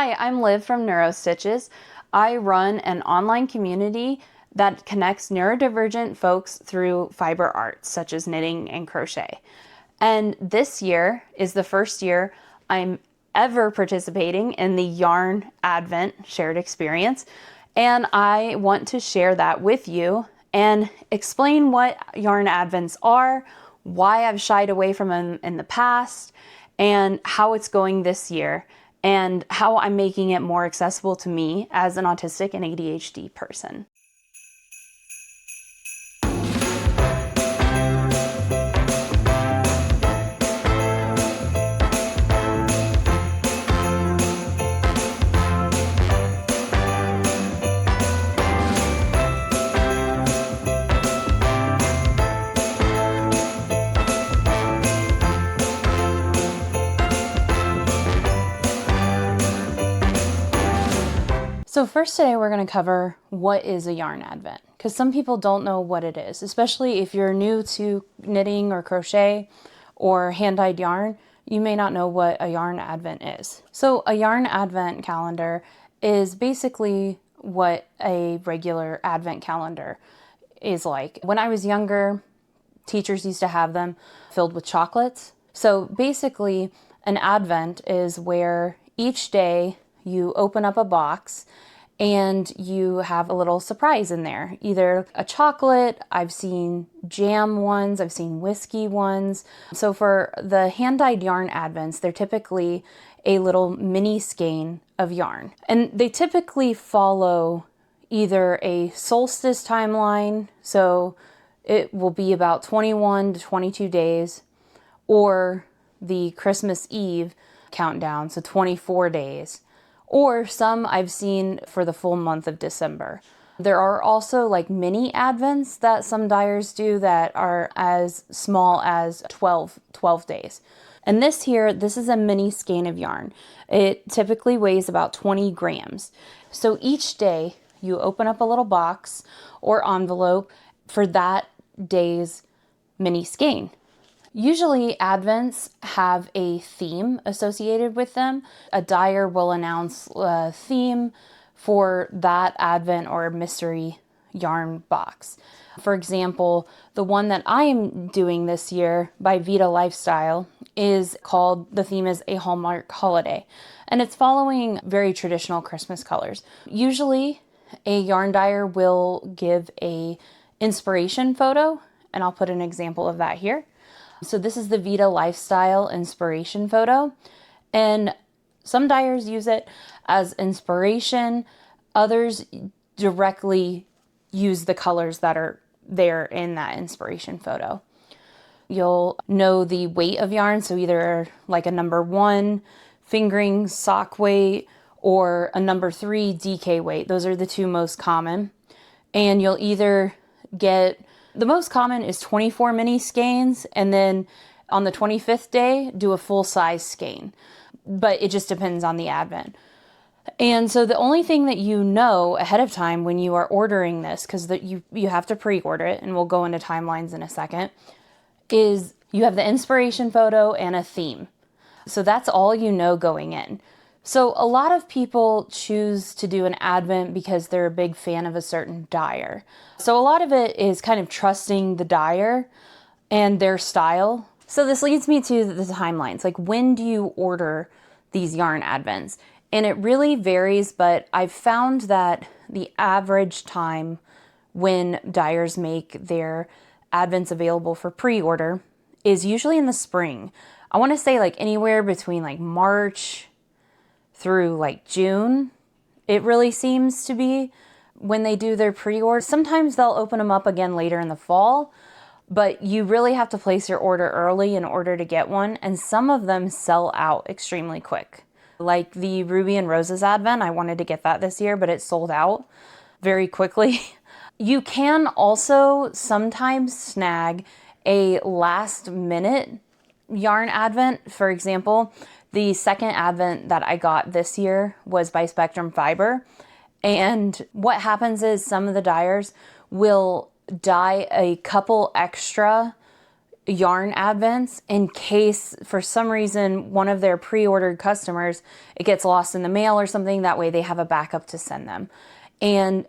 Hi, I'm Liv from NeuroStitches. I run an online community that connects neurodivergent folks through fiber arts, such as knitting and crochet. And this year is the first year I'm ever participating in the Yarn Advent shared experience. And I want to share that with you and explain what Yarn Advents are, why I've shied away from them in the past, and how it's going this year, and how I'm making it more accessible to me as an autistic and ADHD person. So first today we're going to cover what is a yarn advent, because some people don't know what it is, especially if you're new to knitting or crochet or hand-dyed yarn. You may not know what a yarn advent is. So a yarn advent calendar is basically what a regular advent calendar is like. When I was younger, teachers used to have them filled with chocolates. So basically an advent is where each day you open up a box and you have a little surprise in there. Either a chocolate, I've seen jam ones, I've seen whiskey ones. So for the hand-dyed yarn advents, they're typically a little mini skein of yarn. And they typically follow either a solstice timeline, so it will be about 21 to 22 days, or the Christmas Eve countdown, so 24 days. Or some I've seen for the full month of December. There are also like mini advents that some dyers do that are as small as 12 days. And this is a mini skein of yarn. It typically weighs about 20 grams. So each day you open up a little box or envelope for that day's mini skein. Usually advents have a theme associated with them. A dyer will announce a theme for that advent or mystery yarn box. For example, the one that I am doing this year by Vida Lifestyle is called, the theme is a Hallmark holiday, and it's following very traditional Christmas colors. Usually a yarn dyer will give a inspiration photo, and I'll put an example of that here. So this is the Vida Lifestyle inspiration photo, and some dyers use it as inspiration. Others directly use the colors that are there in that inspiration photo. You'll know the weight of yarn, so either like a number 1 fingering sock weight or a number 3 DK weight. Those are the two most common. And you'll either get, the most common is 24 mini skeins, and then on the 25th day, do a full size skein. But it just depends on the advent. And so the only thing that you know ahead of time when you are ordering this, because you have to pre-order it, and we'll go into timelines in a second, is you have the inspiration photo and a theme. So that's all you know going in. So a lot of people choose to do an advent because they're a big fan of a certain dyer. So a lot of it is kind of trusting the dyer and their style. So this leads me to the timelines. Like, when do you order these yarn advents? And it really varies, but I've found that the average time when dyers make their advents available for pre-order is usually in the spring. I want to say like anywhere between like March through like June, it really seems to be when they do their pre-order. Sometimes they'll open them up again later in the fall, but you really have to place your order early in order to get one, and some of them sell out extremely quick. Like the Ruby and Roses Advent, I wanted to get that this year, but it sold out very quickly. You can also sometimes snag a last minute yarn advent. For example, the second advent that I got this year was by Spectrum Fibre. And what happens is some of the dyers will dye a couple extra yarn advents in case for some reason one of their pre-ordered customers, it gets lost in the mail or something. That way they have a backup to send them. And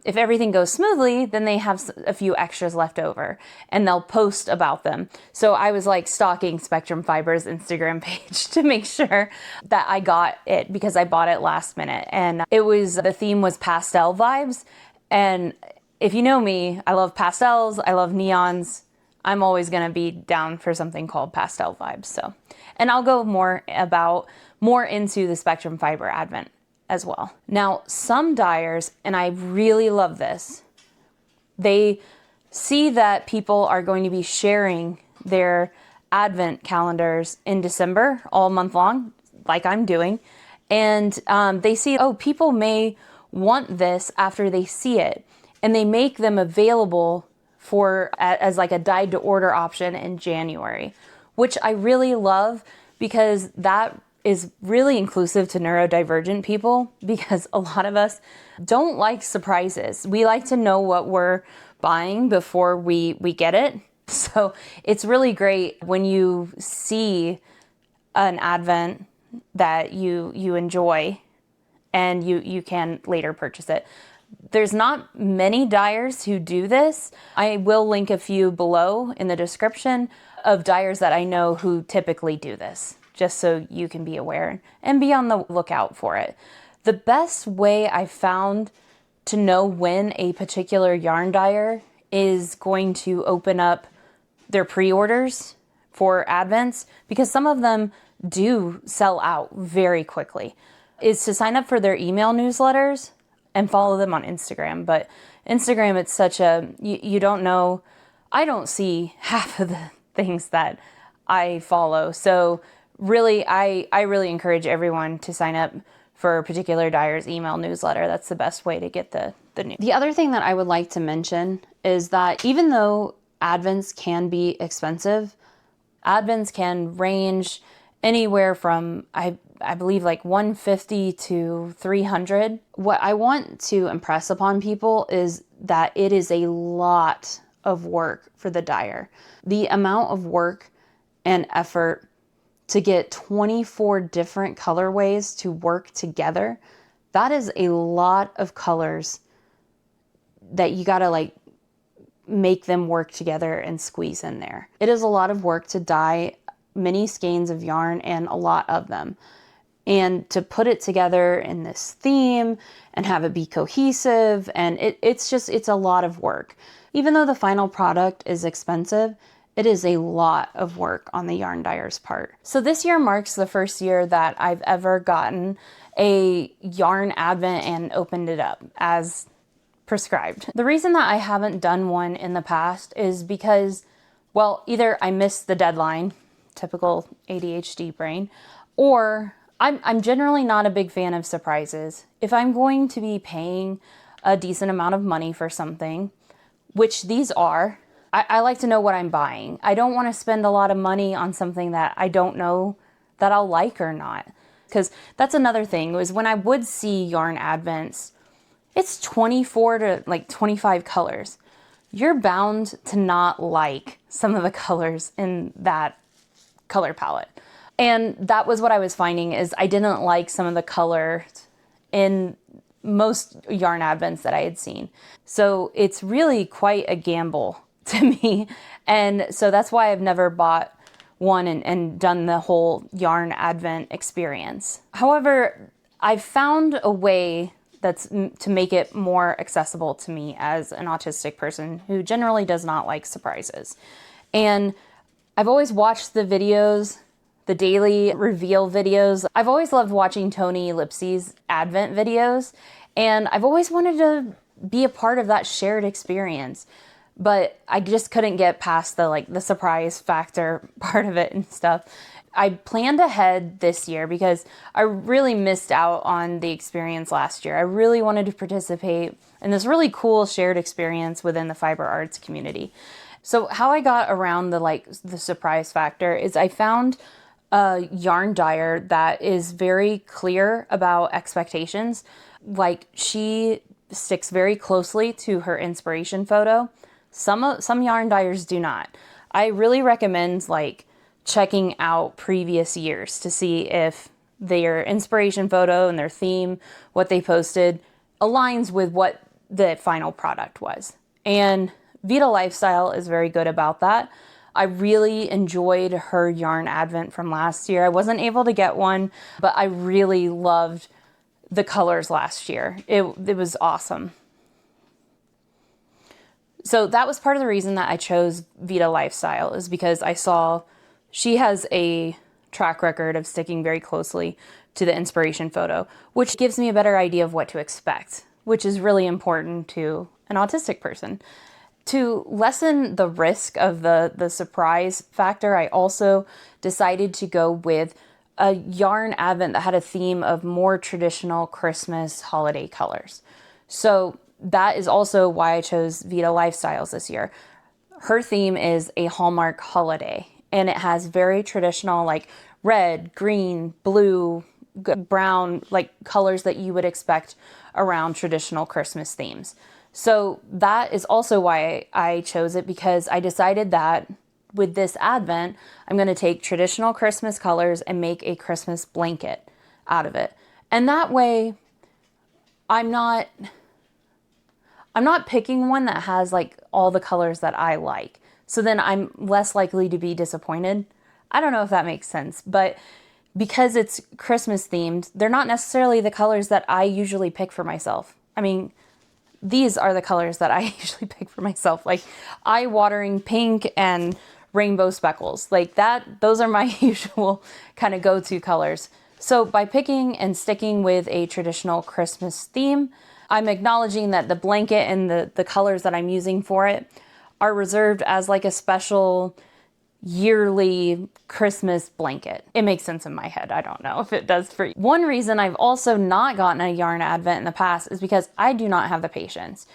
if everything goes smoothly, then they have a few extras left over and they'll post about them. So I was like stalking Spectrum Fibre's Instagram page to make sure that I got it, because I bought it last minute. And the theme was pastel vibes. And if you know me, I love pastels, I love neons. I'm always gonna be down for something called pastel vibes. So, and I'll go more into the Spectrum Fibre Advent as well. Now, some dyers, and I really love this, they see that people are going to be sharing their Advent calendars in December all month long, like I'm doing. And they see, oh, people may want this after they see it, and they make them available as like a dyed to order option in January, which I really love, because that is really inclusive to neurodivergent people, because a lot of us don't like surprises. We like to know what we're buying before we get it. So it's really great when you see an advent that you enjoy and you can later purchase it. There's not many dyers who do this. I will link a few below in the description of dyers that I know who typically do this, just so you can be aware and be on the lookout for it. The best way I found to know when a particular yarn dyer is going to open up their pre-orders for advents, because some of them do sell out very quickly, is to sign up for their email newsletters and follow them on Instagram. But Instagram, it's such you don't know, I don't see half of the things that I follow. So really, I really encourage everyone to sign up for a particular dyer's email newsletter. That's the best way to get the news. The other thing that I would like to mention is that even though advents can be expensive, advents can range anywhere from, I believe, like $150 to $300. What I want to impress upon people is that it is a lot of work for the dyer. The amount of work and effort to get 24 different colorways to work together, that is a lot of colors that you gotta like make them work together and squeeze in there. It is a lot of work to dye many skeins of yarn, and a lot of them. And to put it together in this theme and have it be cohesive, and it's a lot of work. Even though the final product is expensive, it is a lot of work on the yarn dyer's part. So this year marks the first year that I've ever gotten a yarn advent and opened it up as prescribed. The reason that I haven't done one in the past is because, well, either I missed the deadline, typical ADHD brain, or I'm generally not a big fan of surprises. If I'm going to be paying a decent amount of money for something, which these are, I like to know what I'm buying. I don't want to spend a lot of money on something that I don't know that I'll like or not. Because that's another thing, was when I would see yarn advents, it's 24 to like 25 colors. You're bound to not like some of the colors in that color palette. And that was what I was finding, is I didn't like some of the colors in most yarn advents that I had seen. So it's really quite a gamble to me. And so that's why I've never bought one and done the whole yarn advent experience. However, I've found a way to make it more accessible to me as an autistic person who generally does not like surprises. And I've always watched the videos, the daily reveal videos. I've always loved watching Tony Lipsy's advent videos, and I've always wanted to be a part of that shared experience. But I just couldn't get past the surprise factor part of it and stuff. I planned ahead this year because I really missed out on the experience last year. I really wanted to participate in this really cool shared experience within the Fibre arts community. So how I got around the surprise factor is I found a yarn dyer that is very clear about expectations. Like, she sticks very closely to her inspiration photo. Some yarn dyers do not. I really recommend like checking out previous years to see if their inspiration photo and their theme, what they posted, aligns with what the final product was. And Vida Lifestyle is very good about that. I really enjoyed her yarn advent from last year. I wasn't able to get one, but I really loved the colors last year. It was awesome. So that was part of the reason that I chose Vida Lifestyle, is because I saw she has a track record of sticking very closely to the inspiration photo, which gives me a better idea of what to expect, which is really important to an autistic person. To lessen the risk of the surprise factor, I also decided to go with a yarn advent that had a theme of more traditional Christmas holiday colors. So that is also why I chose Vida Lifestyles this year. Her theme is a Hallmark holiday, and it has very traditional like red, green, blue, brown, like colors that you would expect around traditional Christmas themes. So that is also why I chose it, because I decided that with this advent, I'm going to take traditional Christmas colors and make a Christmas blanket out of it. And that way I'm not picking one that has like all the colors that I like. So then I'm less likely to be disappointed. I don't know if that makes sense, but because it's Christmas themed, they're not necessarily the colors that I usually pick for myself. I mean, these are the colors that I usually pick for myself, like eye-watering pink and rainbow speckles. Like that, those are my usual kind of go-to colors. So by picking and sticking with a traditional Christmas theme, I'm acknowledging that the blanket and the colors that I'm using for it are reserved as like a special yearly Christmas blanket. It makes sense in my head. I don't know if it does for you. One reason I've also not gotten a yarn advent in the past is because I do not have the patience.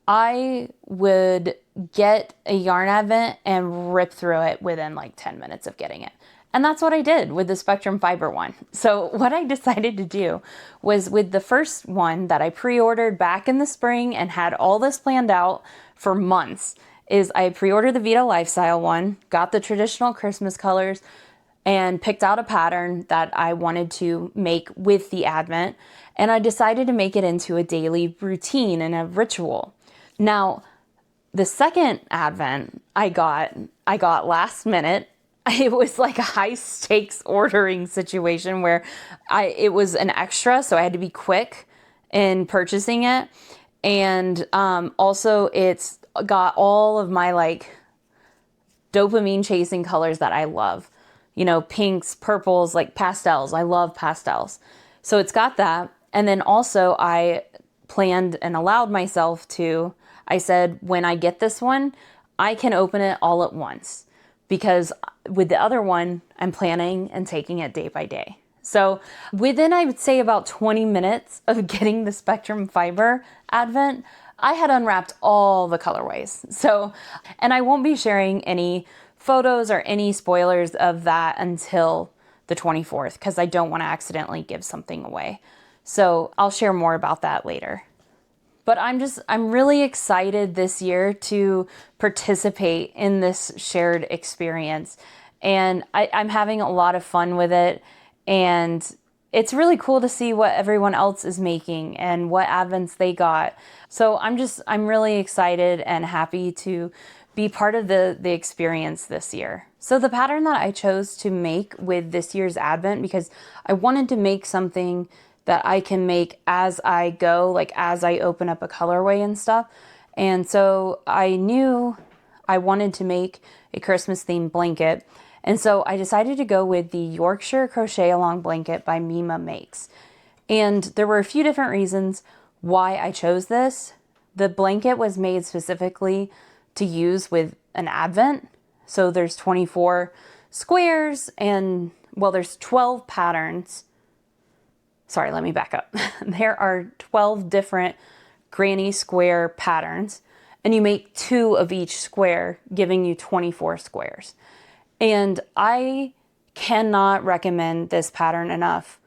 I would get a yarn advent and rip through it within like 10 minutes of getting it. And that's what I did with the Spectrum Fibre one. So what I decided to do was, with the first one that I pre-ordered back in the spring and had all this planned out for months, is I pre-ordered the Vida Lifestyle one, got the traditional Christmas colors, and picked out a pattern that I wanted to make with the advent. And I decided to make it into a daily routine and a ritual. Now, the second advent I got last minute. It was like a high stakes ordering situation where it was an extra, so I had to be quick in purchasing it. And also it's got all of my like dopamine chasing colors that I love. You know, pinks, purples, like pastels. I love pastels. So it's got that. And then also I planned and allowed myself to, I said, when I get this one, I can open it all at once. Because with the other one, I'm planning and taking it day by day. So within, I would say, about 20 minutes of getting the Spectrum Fibre advent, I had unwrapped all the colorways. So, and I won't be sharing any photos or any spoilers of that until the 24th, because I don't want to accidentally give something away. So I'll share more about that later. But I'm really excited this year to participate in this shared experience. And I'm having a lot of fun with it. And it's really cool to see what everyone else is making and what advents they got. So I'm really excited and happy to be part of the experience this year. So the pattern that I chose to make with this year's advent, because I wanted to make something that I can make as I go, like as I open up a colorway and stuff. And so I knew I wanted to make a Christmas themed blanket. And so I decided to go with the Yorkshire Crochet Along Blanket by Mima Makes. And there were a few different reasons why I chose this. The blanket was made specifically to use with an advent. So there's 24 squares and, well, there's 12 patterns. Sorry, let me back up. There are 12 different granny square patterns, and you make 2 of each square, giving you 24 squares. And I cannot recommend this pattern enough.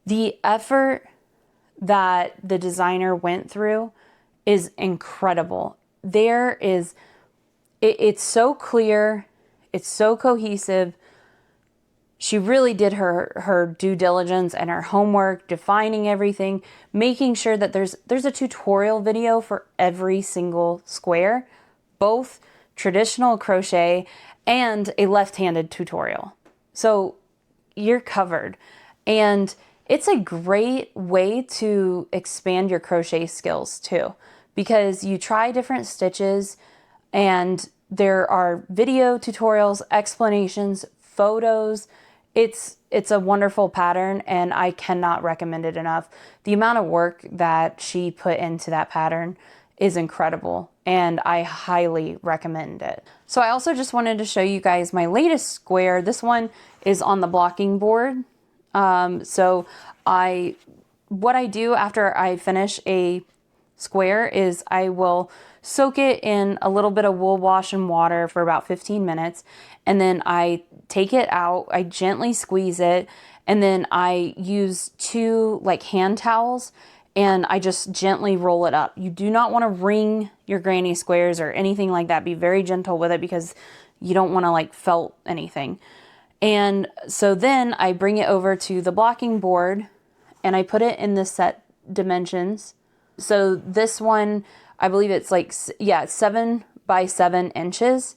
The effort that the designer went through is incredible. It's so clear it's so cohesive. She really did her due diligence and her homework, defining everything, making sure that there's a tutorial video for every single square, both traditional crochet and a left-handed tutorial. So you're covered. And it's a great way to expand your crochet skills too, because you try different stitches and there are video tutorials, explanations, photos. It's a wonderful pattern and I cannot recommend it enough. The amount of work that she put into that pattern is incredible and I highly recommend it. So I also just wanted to show you guys my latest square. This one is on the blocking board. What I do after I finish a square is I will soak it in a little bit of wool wash and water for about 15 minutes. And then I take it out, I gently squeeze it, and then I use 2 like hand towels and I just gently roll it up. You do not want to wring your granny squares or anything like that. Be very gentle with it because you don't want to like felt anything. And so then I bring it over to the blocking board and I put it in the set dimensions. So this one, I believe it's like, yeah, 7 by 7 inches.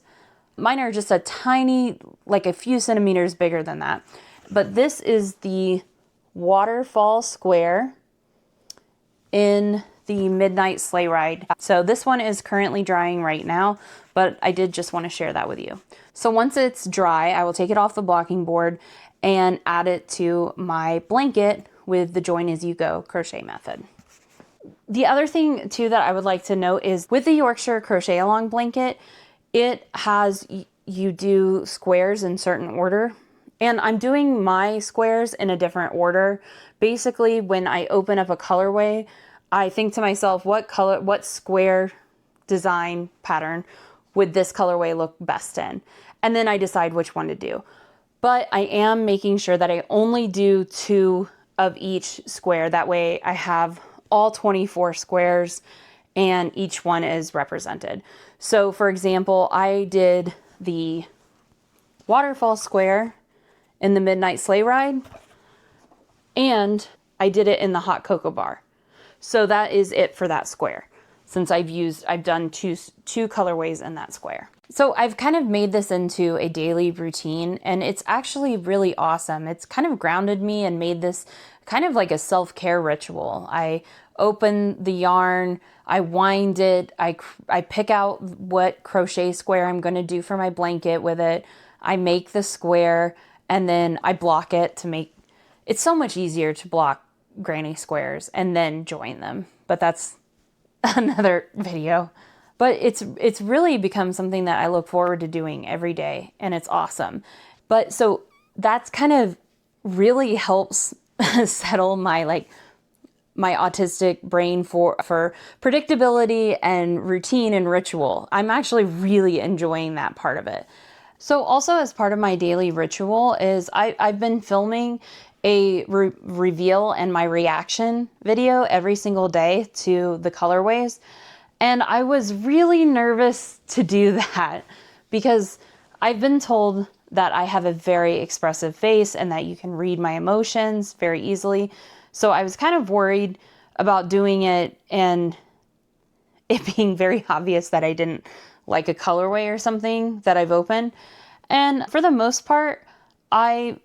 Mine are just a tiny, like a few centimeters bigger than that. But this is the waterfall square in the Midnight Sleigh Ride. So this one is currently drying right now, but I did just want to share that with you. So once it's dry, I will take it off the blocking board and add it to my blanket with the join as you go crochet method. The other thing too that I would like to note is with the Yorkshire crochet along blanket, it has, you do squares in certain order. And I'm doing my squares in a different order. Basically, when I open up a colorway, I think to myself, what square design pattern would this colorway look best in? And then I decide which one to do. But I am making sure that I only do 2 of each square. That way I have all 24 squares and each one is represented. So for example, I did the waterfall square in the Midnight Sleigh Ride and I did it in the hot cocoa bar. So that is it for that square, since I've done two colorways in that square. So I've kind of made this into a daily routine and it's actually really awesome. It's kind of grounded me and made this kind of like a self-care ritual. I open the yarn, I wind it, I pick out what crochet square I'm going to do for my blanket with it. I make the square and then I block it to make it's so much easier to block granny squares and then join them. But that's another video. But it's really become something that I look forward to doing every day and it's awesome. But so that's kind of really helps settle my autistic brain for predictability and routine and ritual. I'm actually really enjoying that part of it. So also as part of my daily ritual is I've been filming a reveal and my reaction video every single day to the colorways. And I was really nervous to do that because I've been told that I have a very expressive face and that you can read my emotions very easily. So I was kind of worried about doing it and it being very obvious that I didn't like a colorway or something that I've opened. And for the most part, I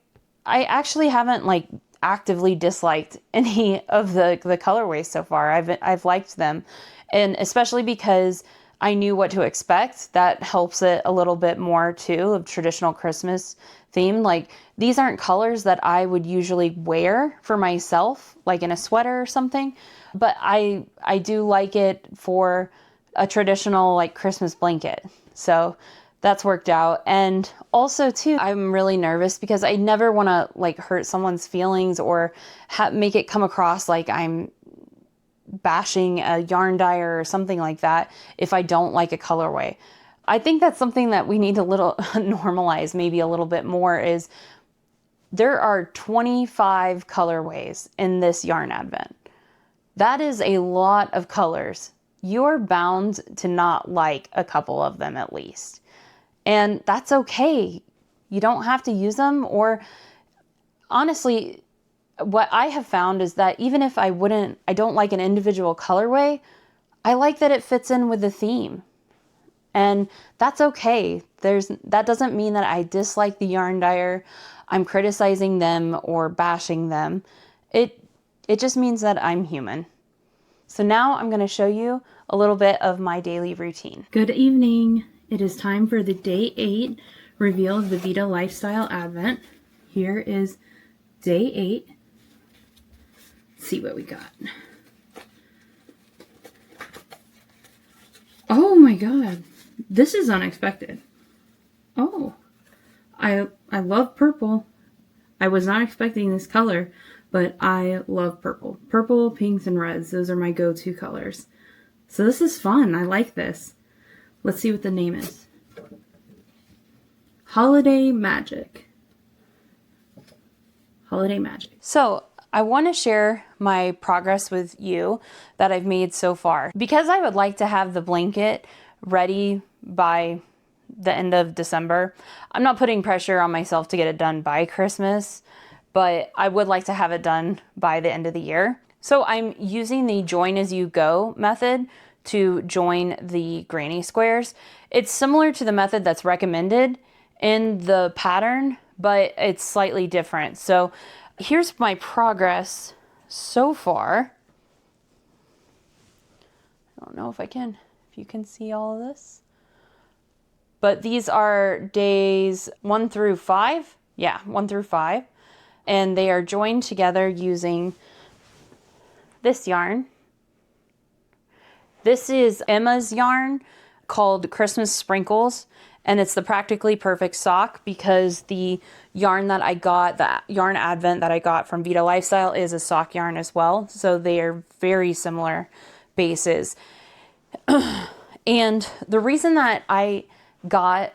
actually haven't like actively disliked any of the colorways so far. I've liked them, and especially because I knew what to expect. That helps it a little bit more too, of traditional Christmas theme. Like these aren't colors that I would usually wear for myself, like in a sweater or something, but I do like it for a traditional like Christmas blanket. So that's worked out. And also too, I'm really nervous because I never want to like hurt someone's feelings or make it come across like I'm bashing a yarn dyer or something like that if I don't like a colorway. I think that's something that we need to normalize maybe a little bit more is there are 25 colorways in this yarn advent. That is a lot of colors. You're bound to not like a couple of them at least. And that's okay. You don't have to use them. Or honestly, what I have found is that even if I don't like an individual colorway, I like that it fits in with the theme. And that's okay. That doesn't mean that I dislike the yarn dyer, I'm criticizing them or bashing them. It just means that I'm human. So now I'm going to show you a little bit of my daily routine. Good evening. It is time for the day 8 reveal of the Vida Lifestyle Advent. Here is day 8. Let's see what we got. Oh my god. This is unexpected. Oh, I love purple. I was not expecting this color, but I love purple. Purple, pinks, and reds. Those are my go-to colors. So this is fun. I like this. Let's see what the name is. Holiday Magic. Holiday Magic. So I want to share my progress with you that I've made so far. Because I would like to have the blanket ready by the end of December. I'm not putting pressure on myself to get it done by Christmas, but I would like to have it done by the end of the year. So I'm using the join as you go method to join the granny squares. It's similar to the method that's recommended in the pattern, but it's slightly different. So here's my progress so far. I don't know if you can see all of this. But these are days 1 through 5. Yeah, 1 through 5. And they are joined together using this yarn. This is Emma's yarn called Christmas Sprinkles. And it's the Practically Perfect sock because the yarn that I got, the yarn advent that I got from Vida Lifestyle is a sock yarn as well. So they are very similar bases. And the reason that I got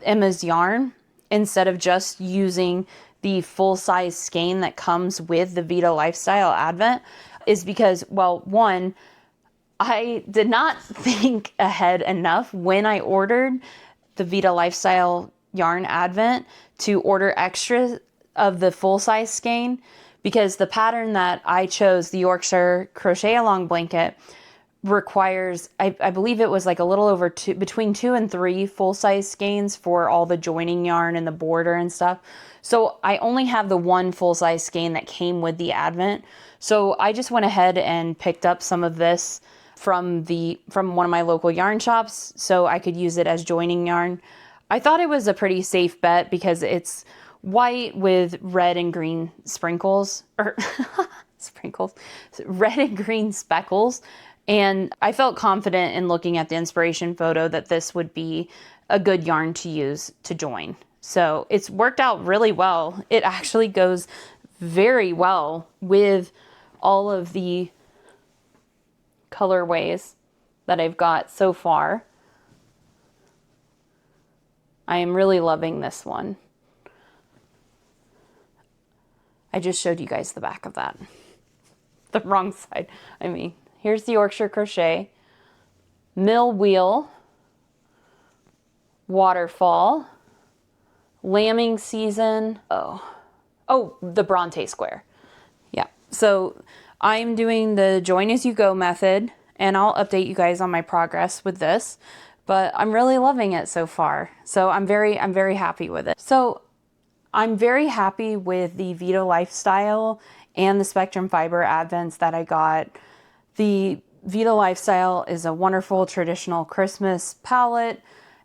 Emma's yarn instead of just using the full-size skein that comes with the Vida Lifestyle Advent is because, well, one, I did not think ahead enough when I ordered the Vida Lifestyle Yarn Advent to order extra of the full-size skein because the pattern that I chose, the Yorkshire Crochet Along Blanket, requires, I believe it was like a little over between 2 and 3 full-size skeins for all the joining yarn and the border and stuff. So I only have the one full-size skein that came with the advent. So I just went ahead and picked up some of this from one of my local yarn shops so I could use it as joining yarn. I thought it was a pretty safe bet because it's white with red and green sprinkles, or sprinkles, red and green speckles. And I felt confident in looking at the inspiration photo that this would be a good yarn to use to join. So it's worked out really well. It actually goes very well with all of the colorways that I've got so far. I am really loving this one. I just showed you guys the back of that. The wrong side. I mean, here's the Yorkshire Crochet, Mill Wheel, Waterfall, Lambing Season, the Bronte Square. Yeah, so I'm doing the join as you go method, and I'll update you guys on my progress with this, but I'm really loving it so far. So I'm very happy with it. So I'm very happy with the Vida Lifestyle and the Spectrum Fibre Advents that I got. The Vida Lifestyle is a wonderful traditional Christmas palette,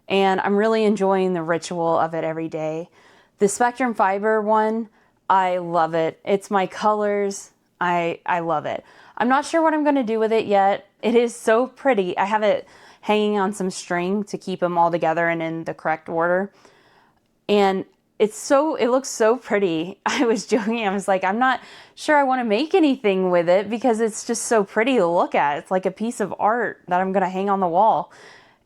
and I'm really enjoying the ritual of it every day. The Spectrum Fibre one, I love it. It's my colors. I love it. I'm not sure what I'm going to do with it yet. It is so pretty. I have it hanging on some string to keep them all together and in the correct order. And it looks so pretty. I was joking. I was like, I'm not sure I want to make anything with it because it's just so pretty to look at. It's like a piece of art that I'm going to hang on the wall.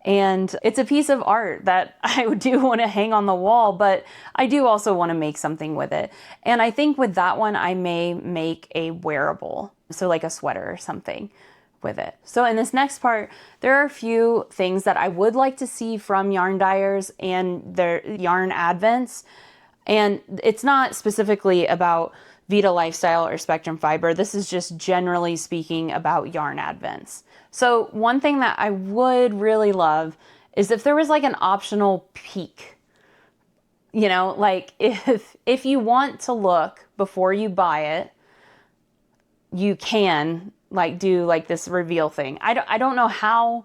And it's a piece of art that I do want to hang on the wall, but I do also want to make something with it. And I think with that one, I may make a wearable. So like a sweater or something with it. So in this next part, there are a few things that I would like to see from yarn dyers and their yarn advents. And it's not specifically about Vida Lifestyle or Spectrum Fibre. This is just generally speaking about yarn advents. So one thing that I would really love is if there was like an optional peek. You know, like if you want to look before you buy it, you can like do like this reveal thing. I don't know how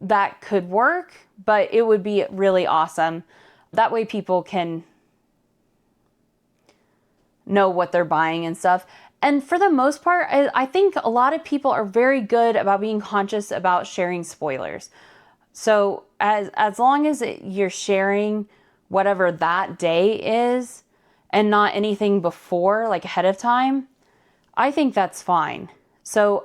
that could work, but it would be really awesome. That way people can know what they're buying and stuff. And for the most part, I think a lot of people are very good about being conscious about sharing spoilers. So as long as you're sharing whatever that day is and not anything before, like ahead of time, I think that's fine. So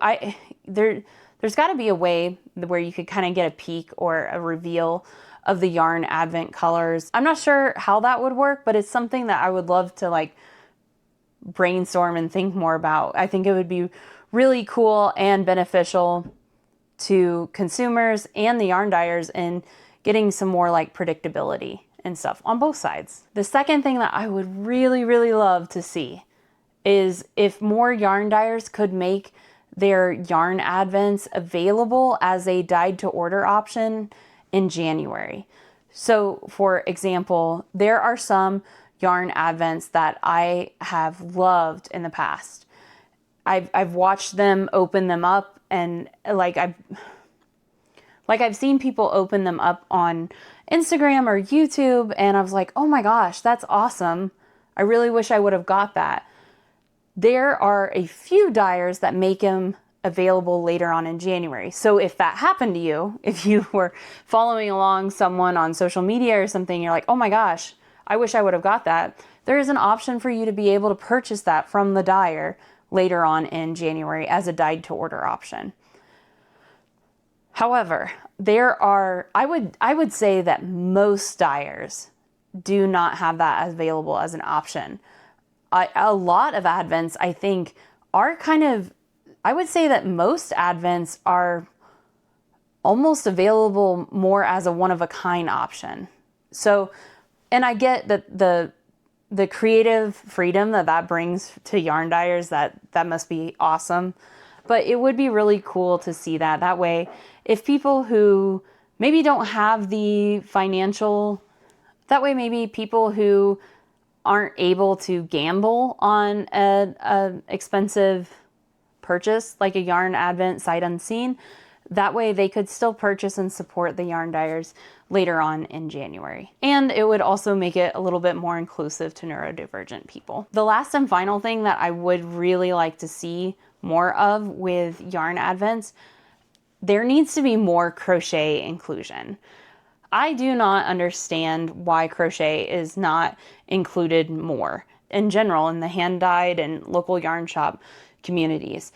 there's got to be a way where you could kind of get a peek or a reveal of the yarn advent colors. I'm not sure how that would work, but it's something that I would love to like brainstorm and think more about. I think it would be really cool and beneficial to consumers and the yarn dyers in getting some more like predictability and stuff on both sides. The second thing that I would really, really love to see is if more yarn dyers could make their yarn advents available as a dyed to order option in January. So for example, there are some yarn advents that I have loved in the past. I've watched them open them up, and I've seen people open them up on Instagram or YouTube, and I was like, oh my gosh, that's awesome. I really wish I would have got that. There are a few dyers that make them available later on in January. So if that happened to you, if you were following along someone on social media or something, you're like, oh my gosh, I wish I would have got that. There is an option for you to be able to purchase that from the dyer later on in January as a dyed to order option. However, I would say that most dyers do not have that available as an option. A lot of advents, I think, are I would say that most advents are almost available more as a one-of-a-kind option. So, and I get that the creative freedom that brings to yarn dyers, that must be awesome. But it would be really cool to see that. That way, if people who maybe don't have the financial, that way maybe people who aren't able to gamble on a expensive purchase, like a yarn advent sight unseen, that way they could still purchase and support the yarn dyers later on in January. And it would also make it a little bit more inclusive to neurodivergent people. The last and final thing that I would really like to see more of with yarn advents, there needs to be more crochet inclusion. I do not understand why crochet is not included more in general in the hand-dyed and local yarn shop communities.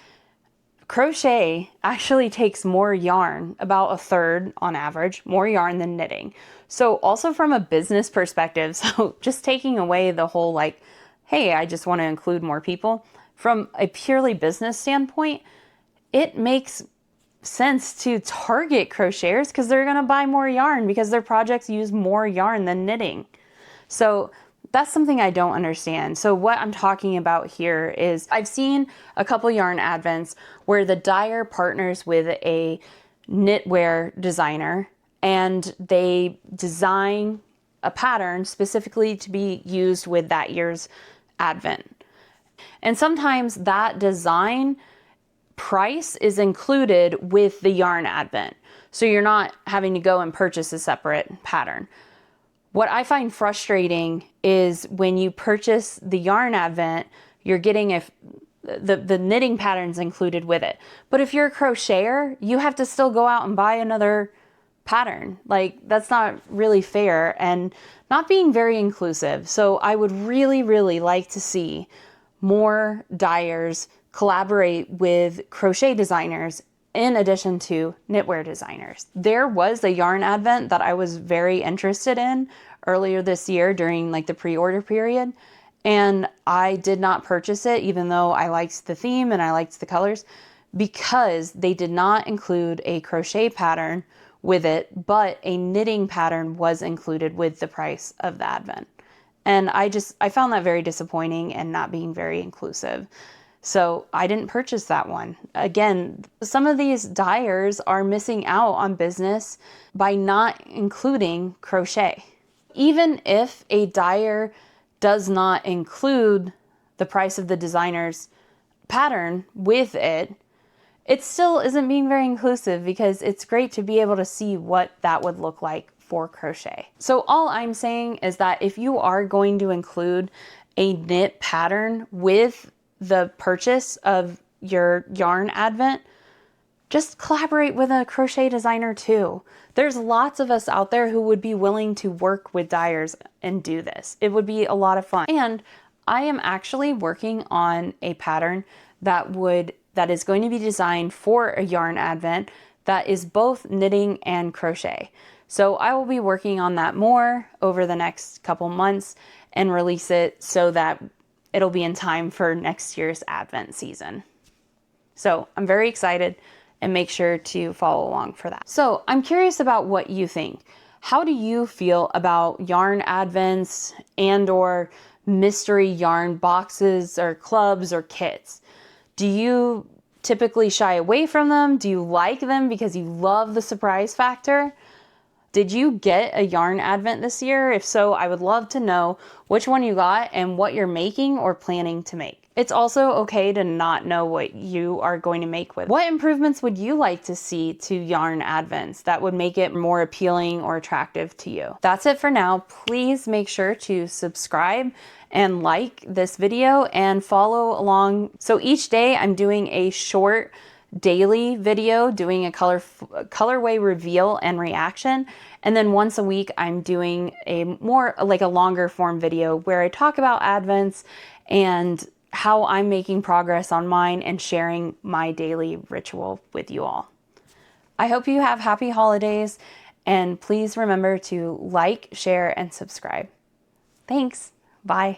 Crochet actually takes more yarn, about a third on average, more yarn than knitting. So also from a business perspective, so just taking away the whole like, hey, I just want to include more people. From a purely business standpoint, it makes sense to target crocheters because they're going to buy more yarn because their projects use more yarn than knitting. So that's something I don't understand. So what I'm talking about here is I've seen a couple yarn advents where the dyer partners with a knitwear designer and they design a pattern specifically to be used with that year's advent. And sometimes that design price is included with the yarn advent. So you're not having to go and purchase a separate pattern. What I find frustrating is when you purchase the yarn advent, you're getting the knitting patterns included with it. But if you're a crocheter, you have to still go out and buy another pattern. Like, that's not really fair and not being very inclusive. So I would really, really like to see more dyers collaborate with crochet designers in addition to knitwear designers. There was a yarn advent that I was very interested in earlier this year during like the pre-order period, and I did not purchase it even though I liked the theme and I liked the colors because they did not include a crochet pattern with it, but a knitting pattern was included with the price of the Advent. And I found that very disappointing and not being very inclusive. So I didn't purchase that one. Again, some of these dyers are missing out on business by not including crochet. Even if a dyer does not include the price of the designer's pattern with it, it still isn't being very inclusive, because it's great to be able to see what that would look like for crochet. So all I'm saying is that if you are going to include a knit pattern with the purchase of your yarn Advent, just collaborate with a crochet designer too. There's lots of us out there who would be willing to work with dyers and do this. It would be a lot of fun. And I am actually working on a pattern that is going to be designed for a yarn Advent that is both knitting and crochet. So I will be working on that more over the next couple months and release it so that it'll be in time for next year's Advent season. So I'm very excited, and make sure to follow along for that. So I'm curious about what you think. How do you feel about yarn Advents and/or mystery yarn boxes or clubs or kits? Do you typically shy away from them? Do you like them because you love the surprise factor? Did you get a yarn Advent this year? If so, I would love to know which one you got and what you're making or planning to make. It's also okay to not know what you are going to make with it. What improvements would you like to see to yarn Advents that would make it more appealing or attractive to you? That's it for now. Please make sure to subscribe and like this video and follow along. So each day I'm doing a short daily video, doing a colorway reveal and reaction. And then once a week, I'm doing a more like a longer form video where I talk about Advents and how I'm making progress on mine and sharing my daily ritual with you all. I hope you have happy holidays, and please remember to like, share, and subscribe. Thanks. Bye.